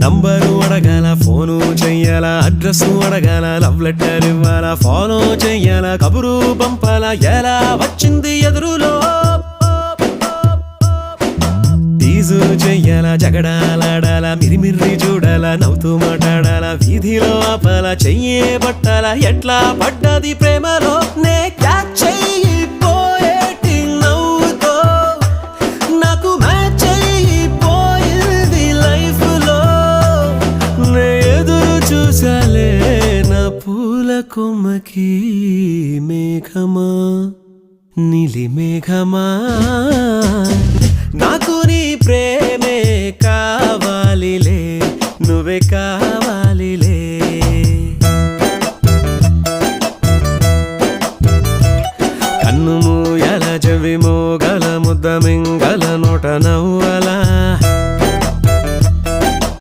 number అడగాల, phone చెయ్యాల, address అడగాల, లవ్ లెటర్ ఇవ్వాల, ఫాలో చెయ్యాల, కబురు పంపాల, ఎలా వచ్చింది ఎదురులో టీజు చెయ్యాల, జగడాలాడాల, మిరిమిర్రి చూడాల, నవ్వుతూ మాట్లాడాల, వీధిలో ఆపాల, చెయ్యే పట్టాల, ఎట్లా పడ్డది ప్రేమలో నే క్యాచ్ చెయ్యిపోయేటి నవ్వుతో నాకు మ్యాచ్ అయిపోయింది లైఫ్ లో నే ఎదురు చూసాలే నా పూల కొమ్మకి మేఘమా నీలి మేఘమా నాకు నీ ప్రేమే కావాలిలే నువ్వే కావాలి